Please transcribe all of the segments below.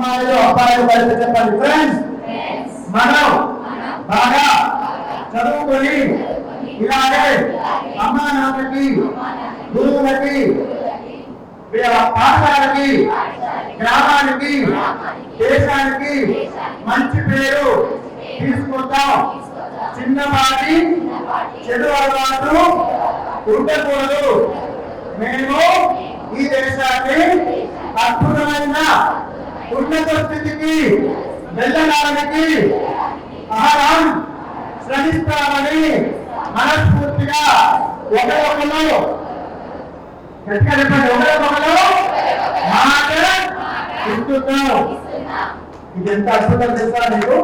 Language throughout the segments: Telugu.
అమ్మాయిలు అబ్బాయిలు కలిసి చెప్పండి. ఫ్రెండ్స్, మనం బాగా చదువుకొని ఇలాగే అమ్మా నాన్నకి, గురువులకి, పాఠశాలకి, గ్రామానికి, దేశానికి మంచి పేరు తీసుకుంటాం. చిన్నపాటి చెడు అలవాటు ఉండకూడదు. మేము ఈ దేశాన్ని అద్భుతమైన ఉన్నత స్థితికి వెళ్ళడానికి అహరం శ్రమిస్తామని మనస్ఫూర్తిగా ఒకరొకరు గట్టిగా చెప్పండి. ఒకరొకరు మాట ఇస్తున్నాం. ఇది ఎంత అద్భుతం తెలుసా మీకు?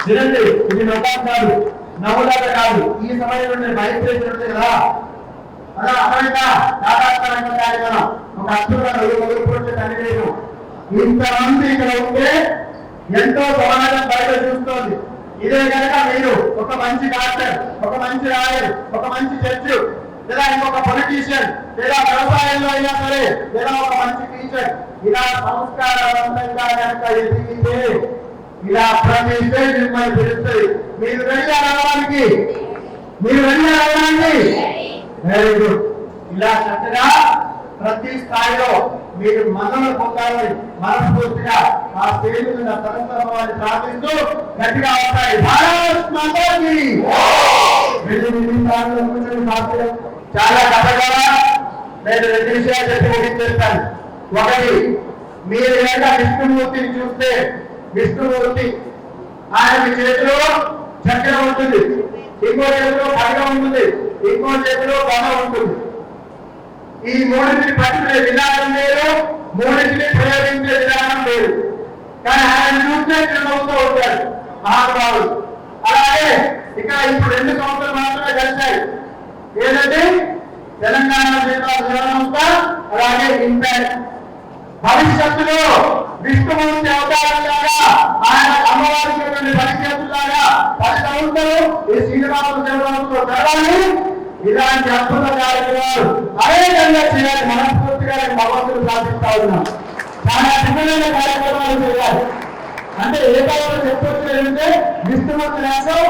వినండి, ఇది నవ్వు కాదు, నవ్వులాట కాదు. ఈ సమయంలో నేను వైబ్రేషన్ ఉంటుంది కదా, అలా అమెరికా దాదాపు కార్యక్రమం ఒక అద్భుతమైన సన్నివేశం. ఇంతమంది ఇక్కడ ఉంటే ఎంతో సమాజం బయట చూస్తోంది. ఇదే కనుక మీరు ఒక మంచి డాక్టర్, ఒక మంచి లాయర్, ఒక మంచి జడ్జి, లేదా ఇంకొక పొలిటీషియన్, లేదా వ్యవసాయంలో అయినా సరే, లేదా ఒక మంచి టీచర్, ఇలా సంస్కారవంతంగా కనుక ఎదిగితే ఇలా ప్రతి స్టేజ్ మిమ్మల్ని పిలుస్తుంది. మీరు రెడీ అవ్వడానికి, మీరు రెడీ అవ్వడానికి వెరీ గుడ్. ఇలా చక్కగా ప్రతి స్థాయిలో మీరు మన్నలు పొందాలని మనస్ఫూర్తిగా ఆ స్టేజ్ మీద తరంతరవాన్ని ప్రార్థిస్తూ గట్టిగా వస్తాయి. భారత్ మాతాకి చాలా కథగా నేను రెండు విషయాలు చెప్పి ముగించేస్తాను. ఒకటి, మీరు కనుక విష్ణుమూర్తిని చూస్తే, విష్ణుమూర్తి ఆయన చేతిలో చక్రం ఉంటుంది, ఇంకో చేతిలో ఖడ్గం ఉంటుంది, ఇంకో చేతిలో గద ఉంటుంది. ఈ మూడింటిని పట్టుకునే విధానం వేరు, మూడింటిని ప్రయోగించే విధానం వేరు. కానీ ఆయన చూస్తే చిరునవ్వుతూ ఉంటాడు మహానుభావుడు. అలాగే ఇక్కడ ఇప్పుడు 2 సంవత్సరాలు మాత్రమే కలిశాయి. ఏంటంటే తెలంగాణ సంస్థ, అలాగే ఇంపాక్ట్. భవిష్యత్తులో విష్ణుమూర్తి అవతారంలాగా, ఆయన అమ్మవారి భవిష్యత్తులాగా 10 సంవత్సరాలు ఈ శ్రీనివాసులు జరగాలి. ఇలాంటి అద్భుత కార్యక్రమాలు అనేకంగా చేయాలి. మనస్ఫూర్తిగా నేను భగవంతుడు ప్రార్థిస్తా ఉన్నాను. చాలా భిన్నమైన కార్యక్రమాలు చేయాలి. అంటే ఏ కాలంలో చెప్పొచ్చేదంటే విష్ణుమూర్తి రాసం,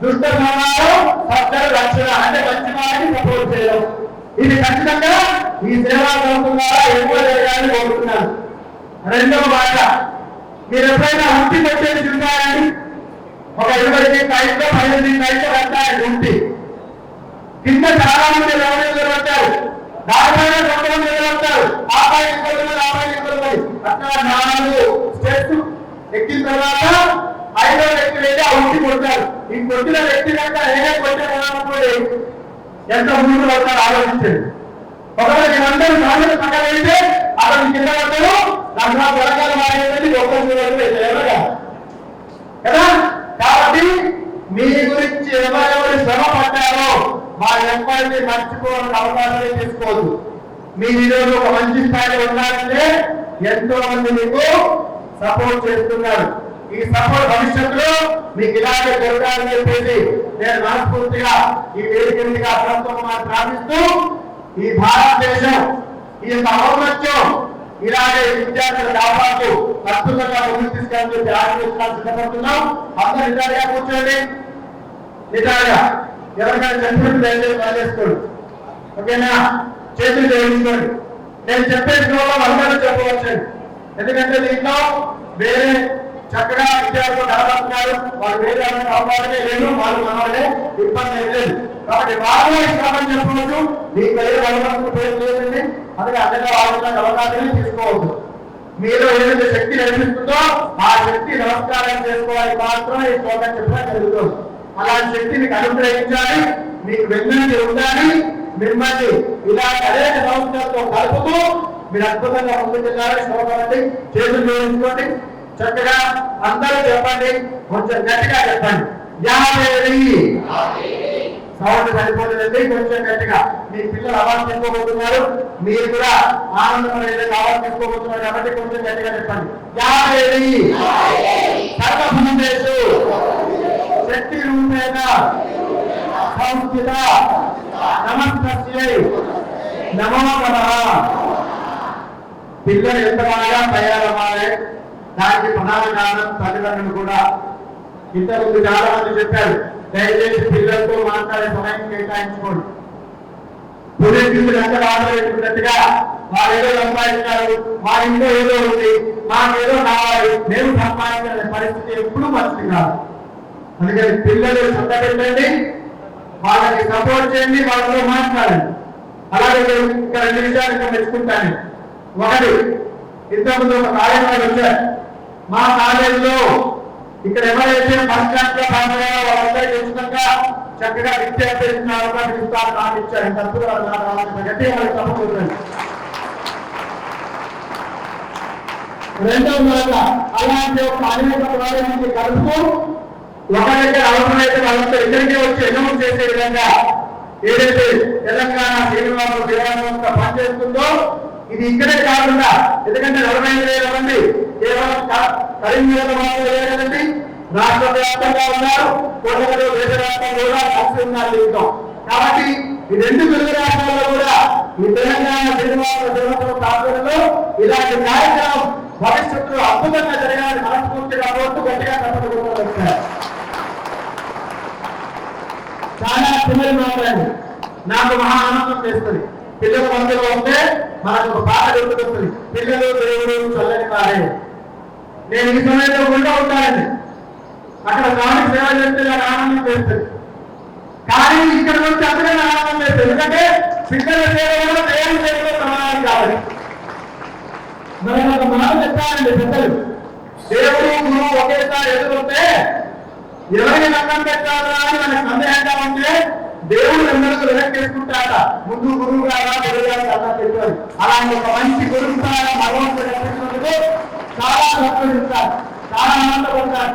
దుష్ట సమానం, సత్కర రక్షణ, అంటే మంచి వారిని సపోర్ట్ చేయడం. ఇది ఖచ్చితంగా ఈ సేవా సంస్థ ద్వారా ఎక్కువ జరగాలని కోరుతున్నాను. రెండవ మాట, మీరు ఎప్పుడైనా ఉంటి వచ్చేది చూసారండి? ఒక 20 సైట్లో 15 సైట్లో వెళ్తారు ఉంటి. కింద చాలా మంది ఎవరు వచ్చారు, దానిపైన 2 మంది వచ్చారు, ఆపై 20 మంది. అక్కడ 4 స్టెప్స్ ఎక్కిన తర్వాత 5వ వ్యక్తి వెళ్ళి ఆ ఉంటి కొడతారు. ఈ కొట్టిన వ్యక్తి కనుక నేనే కొట్టాలనుకోండి ఎంత ముందు పడతారు ఆలోచించండి. ఒకవేళ మీరందరూ సాధన పక్కన వెళ్తే అతను కింద పడతారు, నాకు త్వరగా మారేది ఎవరుగా కదా. కాబట్టి మీ గురించి ఎవరెవరు శ్రమ పడ్డారో మా ఎప్పటికీ మర్చిపోవాలని అవకాశాలు తీసుకోవద్దు. మీ ఈరోజు ఒక మంచి స్థాయిలో ఉండాలంటే ఎంతో మంది మీకు సపోర్ట్ చేస్తున్నారు. ఈ సపోర్ట్ భవిష్యత్తులో మీకు ఇలాగే జరగాలని చెప్పేసి నేను మనస్ఫూర్తిగా ఈ వేదిక మీదుగా ప్రభుత్వం ప్రార్థిస్తూ, ఈ భారతదేశం ఈ యొక్క ఔన్నత్యం ఇలాగే విద్యార్థులు కాపాడుతూ అద్భుతంగా ముందుకు తీసుకెళ్ళని చెప్పి ఆశీర్వదించాలని సిద్ధపడుతున్నాం. అందరూ నిజాలుగా కూర్చోండి, నిజాలుగా ఎవరికైనా చనిపోయి వేసుకోండి, ఓకేనా? చేతులు జోడించుకోండి. నేను చెప్పే శ్లోకం అందరూ చెప్పవచ్చండి, ఎందుకంటే దీంట్లో వేరే చక్కగా విద్యార్థులు కనబడుతున్నారు, వాళ్ళు వేరే అవకాశమే లేదు, వాళ్ళు మనవాళ్ళే, ఇబ్బంది ఏం లేదు. కాబట్టి వాళ్ళు ఇస్తామని చెప్పవచ్చు, మీకు వేరే అవకాశం పేరు లేదండి. అందుకే అందరికీ వాళ్ళ అవకాశాన్ని తీసుకోవద్దు. మీరు ఏదైతే శక్తి లభిస్తుందో ఆ శక్తి నమస్కారం చేసుకోవాలి మాత్రమే ఈ శ్లోకం చెప్పడం జరుగుతుంది. అలాంటి శక్తిని అనుగ్రహించాలి, మీకు వెన్నంటి ఉండాలి. మిమ్మల్ని ఇలా అనేక సంవత్సరాలతో కలుపుతూ మీరు అద్భుతంగా ముందుకెళ్ళాలని శ్లోకాలండి. చేతులు జోడించుకోండి, చక్కగా అందరూ చెప్పండి, కొంచెం గట్టిగా చెప్పండి. 50 సౌండ్ సరిపోతుందండి, కొంచెం గట్టిగా. మీ పిల్లలు అవార్డు తీసుకోబోతున్నారు, మీరు కూడా ఆనందమైన అవార్డు తీసుకోబోతున్నారు కాబట్టి కొంచెం గట్టిగా చెప్పండి. 50 సర్వభూతేషు శక్తి రూపేణ సంస్థిత నమస్తస్యై నమో నమః. పిల్లలు ఎంత బాగా తయారవ్వాలి, దానికి ప్రధాన కారణం తల్లిదండ్రులు కూడా. ఇంతకుముందు చాలా మంది చెప్పారు, దయచేసి పిల్లలతో మాట్లాడే సమయం కేటాయించుకోండి. పునీతులు ఎంత ఆదరించినట్టుగా వారు ఏదో సంపాదించారు, మా ఇంట్లో ఏదో ఉంది, మాకేదో కావాలి, మేము సంపాదించాలనే పరిస్థితి ఎప్పుడూ మంచిది కాదు. అందుకని పిల్లలు శ్రద్ధ పెట్టండి, వాళ్ళకి సపోర్ట్ చేయండి, వాళ్ళతో మాట్లాడండి. అలాగే ఇక్కడ 2 విషయాలు ఇక్కడ మెచ్చుకుంటాను. ఒకటి, ఇంతకుముందు ఒక కాలేజీ వాళ్ళు వచ్చారు. మా కాలేజీలో ఇక్కడ ఎవరైతే ఫస్ట్ క్లాస్ లో పాస్ అయ్యారో వాళ్ళందరికీ ఉచితంగా చక్కగా విద్య అభ్యసించారు, ఇచ్చారు. తప్పుగా గట్టిగా వాళ్ళకి తప్పకూడదు. రెండవ మాట, అలాంటి ఒక అనేక ప్రాజెక్టుని కలుపుతూ ఒక దగ్గర అవసరమైతే వాళ్ళంతా ఇద్దరికే వచ్చి ఎన్నోట్ చేసే విధంగా ఏదైతే తెలంగాణ శ్రీనివాస సేవా సంస్థ పనిచేస్తుందో ఇది ఇక్కడే కాకుండా, ఎందుకంటే 45,000 మంది కేవలం కరీంనగర్ మాత్రమే లేదండి, రాష్ట్ర వ్యాప్తంగా ఉన్నారు, కోటలో దేశ వ్యాప్తంగా కూడా కలిసి ఉన్నారు దీంతో. కాబట్టి ఈ 2 తెలుగు రాష్ట్రాల్లో కూడా ఈ తెలంగాణ శ్రీనివాస సేవా సంస్థ ఆధ్వర్యంలో ఇలాంటి కార్యక్రమం భవిష్యత్తులో అద్భుతంగా జరగాలని మనస్ఫూర్తిగా కోరుతూ గట్టిగా తప్పకుండా చాలా చిన్నది మాట్లాడి నాకు మహా ఆనందం చేస్తుంది. పిల్లల మధ్యలో ఉంటే మనకు ఒక పాట గుర్తుకొస్తుంది, పిల్లలు దేవుడు చల్లని వారే. నేను ఈ సమయంలో ఉంటూ ఉంటానండి, అక్కడ స్వామికి సేవ చేస్తే నాకు ఆనందం చేస్తుంది. కానీ ఇక్కడ నుంచి అంతగా ఆనందం చేస్తుంది, ఎందుకంటే పిల్లల సేవలో దేవుని సేవలో సమానం కావాలి. మనం ఒక మాట చెప్పాలండి పెద్దలు, దేవుడు గురువు ఒకేసారి ఎదురుంటే ఎవరికి నమ్మకం పెట్టాలా అని మనకు సందేహంగా ఉంటే దేవుడు అందరూ వెనక్కి వేసుకుంటాడ. ముందు గురువు గారా గురువు అలా చెప్పారు. అలాంటి ఒక మంచి గురువు భగవంతుడు చాలా సంతోషిస్తారు, చాలా ఆనందపడతారు.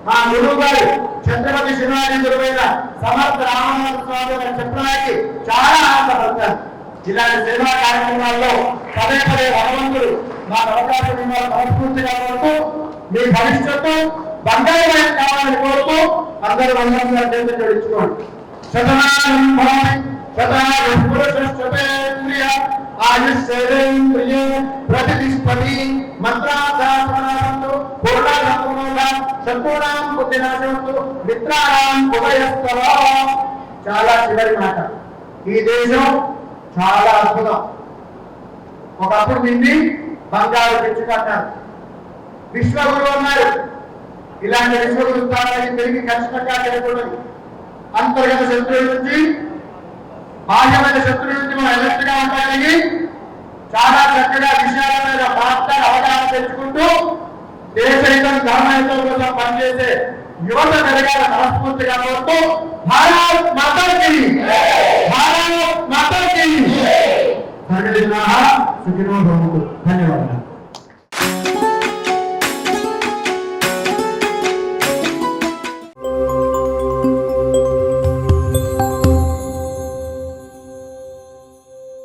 మా గురువు గారు ఛత్రపతి శివాజీ గురువైన సమర్థ రామనాథ స్వామి గారు చెప్పడానికి చాలా ఆనందపడతారు. ఇలాంటి సేవా కార్యక్రమాల్లో పదే పదే భగవంతుడు మాకు అవకాశం ఇవ్వాలి మనస్ఫూర్తిగా కోరుతూ, మీ భవిష్యత్తు బంగారమైన కావాలని కోరుతూ అందరూ వందనంగా జయించుకోండి. శతమానం భవతి శతాయు పురుషేంద్రియ ఆయుష్యేంద్రియ ప్రతిష్ఠతి మంత్రాశాసనాలు పూర్ణాసంపూర్ణ సంపూర్ణం బుద్ధినాశంతు మిత్రాణం ఉభయస్తవ. చాలా చివరి మాట, ఈ దేశం చాలా అద్భుతం. ఒకప్పుడు నిండి బంగారు తెచ్చుకుంటారు, విశ్వగురు అన్నారు. ఇలాంటి విశ్వగురు స్థానానికి తిరిగి ఖచ్చితంగా చేయకూడదు. అంతర్గత శత్రువుల నుంచి బాహ్యమైన శత్రువుల నుంచి మనం ఎలర్ట్గా ఉండడానికి చాలా చక్కగా విషయాల మీద మాట్లాడి అవగాహన తెచ్చుకుంటూ దేశహితం ధర్మహితం కోసం పనిచేసే యువత పెరగాల మనస్ఫూర్తిగా కోరుతూ భారత్ మాతాకి భారత్ మాతాకి. ధన్యవాదాలు.